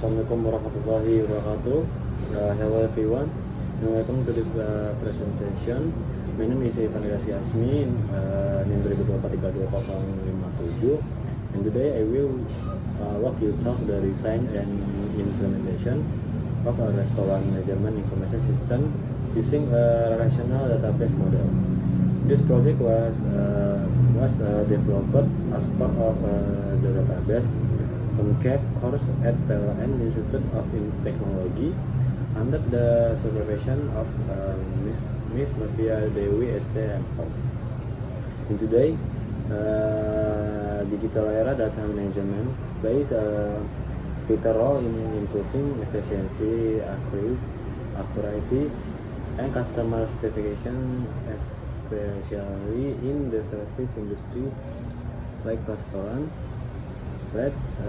Assalamualaikum warahmatullahi wabarakatuh. Hello everyone, and welcome to this presentation. My name is Ivan Irasi Asmi, NIM 20232057, and today I will walk you through the design and implementation of a restaurant management information system using a relational database model. This project was developed as part of the database OnCap course at PLN Institute of Technology under the supervision of Miss Novia Dewi STM. And today, digital era data management plays a vital role in improving efficiency, accuracy, and customer satisfaction, especially in the service industry like restaurant. Let's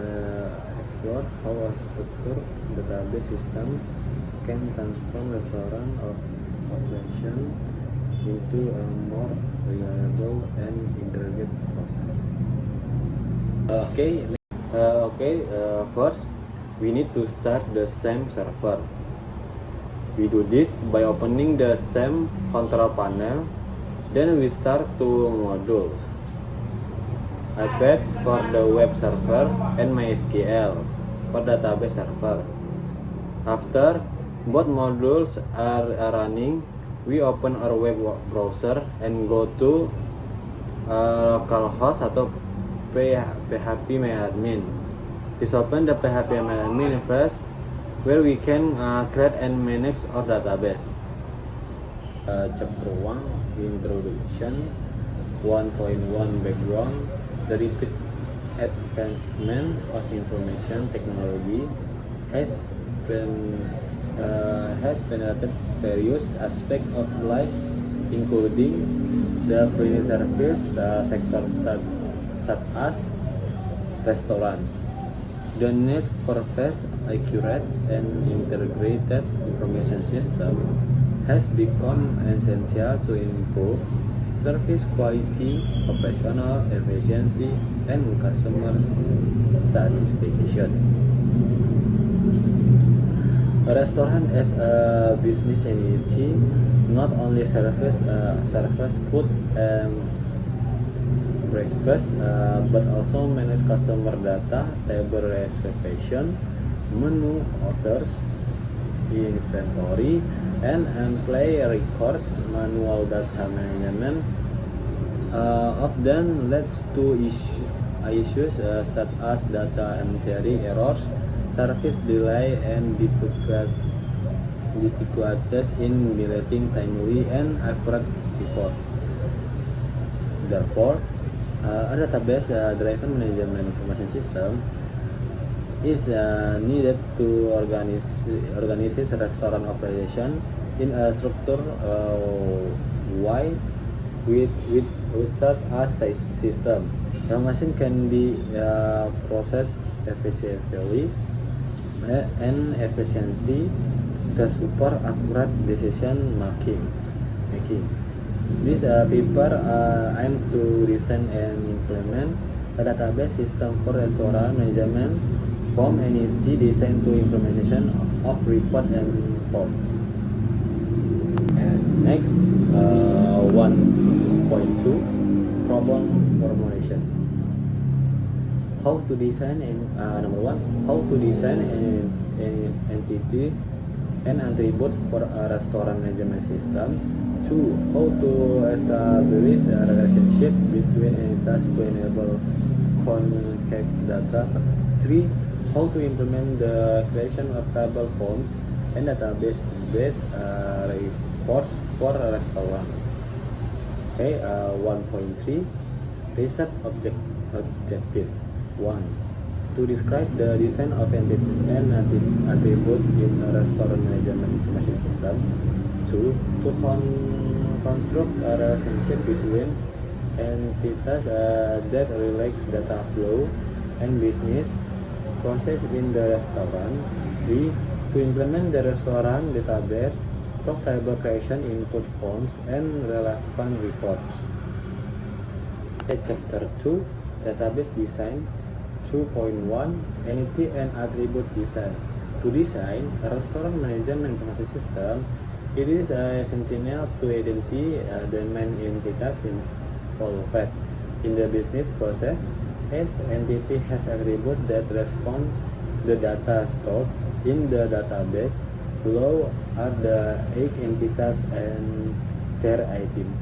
explore how a structured database system can transform restaurant operation into a more reliable and integrated process. First, we need to start the SAM server. We do this by opening the SAM control panel. Then we start two modules: Apache for the web server and MySQL for database server. After both modules are running, we open our web browser and go to localhost atau PHP MyAdmin. This open the PHP MyAdmin first, where we can create and manage our database. Chapter 1 Introduction, 1.1 Background. The rapid advancement of information technology has penetrated various aspects of life, including the cleaning service sector such as restaurant. The need for fast, accurate, and integrated information system has become essential to improve service quality, operational efficiency, and customer satisfaction. A restaurant as a business entity not only serves food and breakfast, but also manage customer data, table reservation, menu orders, inventory, and employee records. Manual data management often leads to issues such as data entry errors, service delay, and difficulties in generating timely and accurate reports. Therefore, a database-driven management information system is needed to organize restaurant operation in a structured way with such as system. Information can be processed efficiently and efficiency to support accurate decision making. This paper aims to design and implement a database system for restaurant management from entity design to implementation of report and forms. And next, 1.2 problem formulation. How to design number 1, how to design entities and attribute for a restaurant management system. 2, how to establish a relationship between entities to enable context data. 3, how to implement the creation of table forms and database-based reports for a restaurant. 1.3 Research objective. 1. To describe the design of entities and attributes in a restaurant management information system. 2. To construct a relationship between entities that relates data flow and business process in the restaurant. 3. To implement the restaurant database, table creation, input forms, and relevant reports. Chapter 2 Database Design. 2.1 Entity and Attribute Design. To design a restaurant management information system, it is essential to identify the main entities involved in the business process. Each entity has attributes that respond the data stored in the database. Below are the 8 entities and their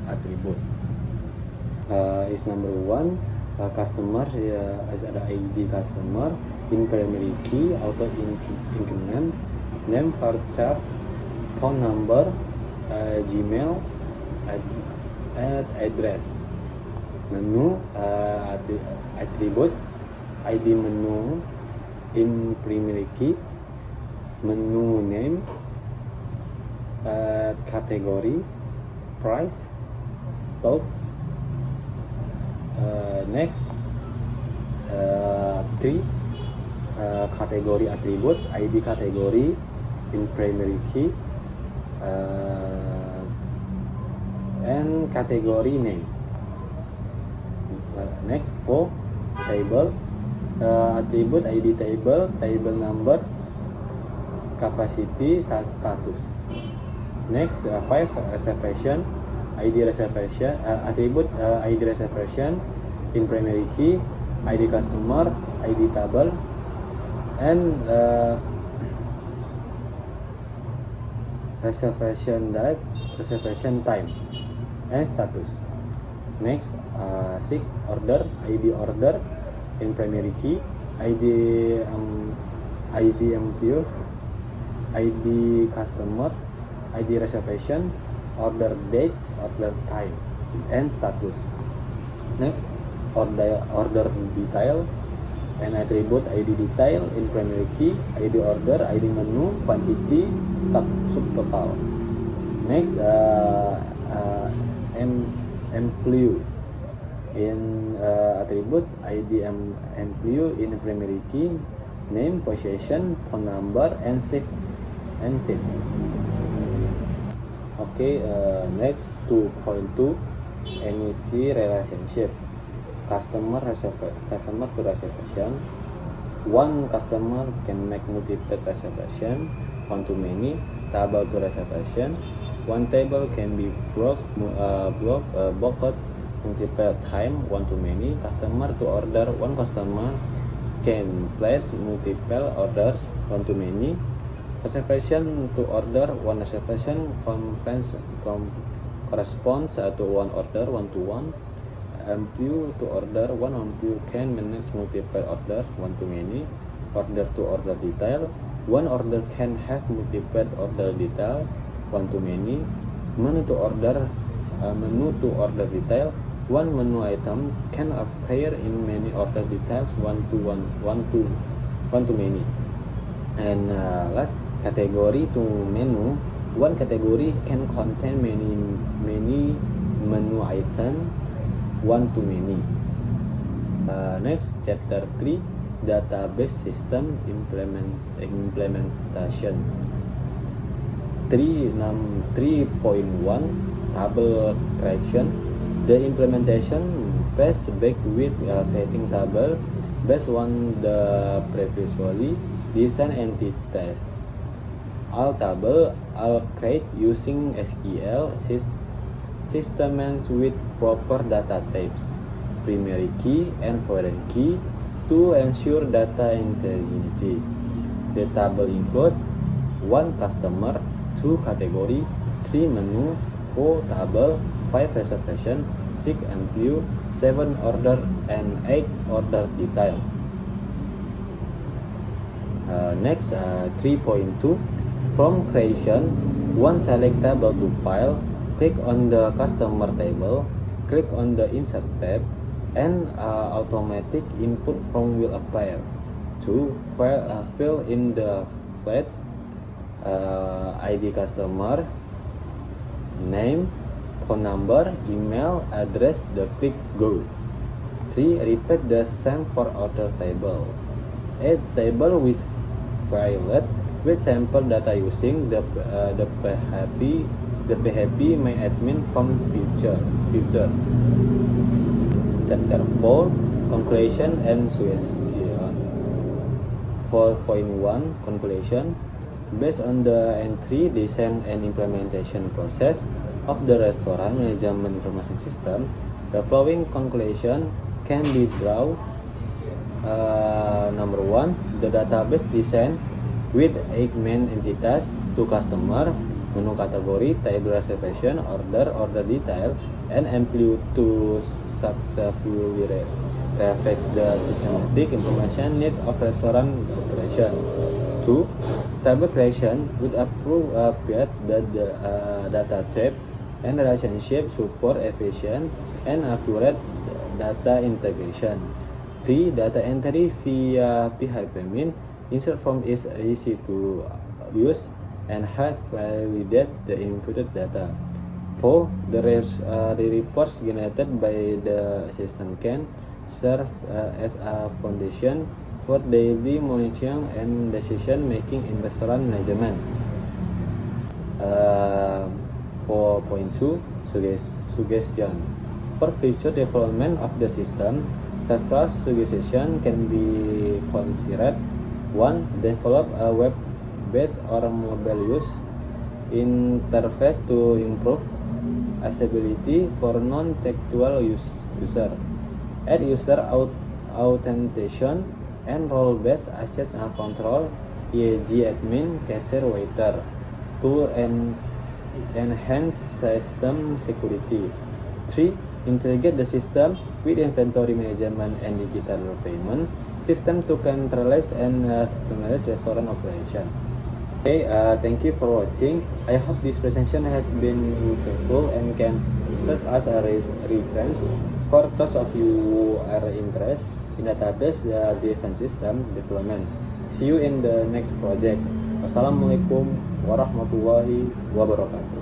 attributes. Is number 1, customer, as ada ID customer, in primary key, auto increment, name, voucher, phone number, Gmail, address. Menu, attribute, ID menu in primary key, menu name, category, price, stock. Next, 3, category attribute, ID category in primary key, and category name. Next, 4, table, attribute, ID table, table number, capacity, status. Next, 5, reservation, ID reservation, attribute, ID reservation in primary key, ID customer, ID table, and reservation date, reservation time, and status. Next, 6, order, ID order in primary key, ID employee, ID customer, ID reservation, order date, order time, and status. Next, order detail and attribute, ID detail in primary key, ID order, ID menu, quantity, subtotal. Next, employee in attribute, ID employee in primary key, name, position, phone number, and shift. Okay, next 2.2 entity relationship, customer to reservation. One customer can make multiple reservation, one to many, table to reservation. One table can be blocked multiple time, one to many. Customer to order, one customer can place multiple orders, one to many. Reservation to order, one reservation corresponds to one order, one to one. Employee to order, one employee can manage multiple orders, one to many. Order to order detail, one order can have multiple order detail, one to many. Menu to order detail, one menu item can appear in many order details, one to many. And last, category to menu, one category can contain many menu items, one to many. Next, chapter 3, database system implementation. 3.1 table creation. The implementation based back with creating table based on the previously designed entities. All table are created using SQL systems with proper data types, primary key and foreign key, to ensure data integrity. The table include 1 customer, 2 category, 3 menu, 4 table, 5 reservation, 6 employee, 7 order, and 8 order detail. Next, 3.2. From creation, one select table to file, click on the customer table, click on the insert tab, and automatic input form will appear. 2. Fill in the fields, ID customer, name, phone number, email, address, click go. 3. Repeat the same for other table. Add table with file with sample data using the PHP my admin from future. Chapter 4, conclusion and 4.1 Conclusion. Based on the entry, design, and implementation process of the restaurant management information system, the following conclusion can be drawn. Number 1, the database design with 8 main entities: to customer, menu category, table reservation, order detail, and amplitude successfully reflects the systematic information need of restaurant operation. 2. Table creation with appropriate data type and relationship support efficient and accurate data integration. 3. Data entry via PHP-min. Insert form is easy to use and have validated the inputted data. 4. The reports generated by the system can serve as a foundation for daily monitoring and decision making in restaurant management. 4.2 Suggestions. For future development of the system, several suggestions can be considered. 1. Develop a web-based or mobile use interface to improve accessibility for non-textual user. Add user authentication and role-based access and control, e.g. admin, cashier, waiter, to enhance system security. 3. Integrate the system with inventory management and digital payment system to centralize and optimize restaurant operation. Okay, thank you for watching. I hope this presentation has been useful and can serve as a reference for those of you who are interested in database driven system development. See you in the next project. Wassalamualaikum warahmatullahi wabarakatuh.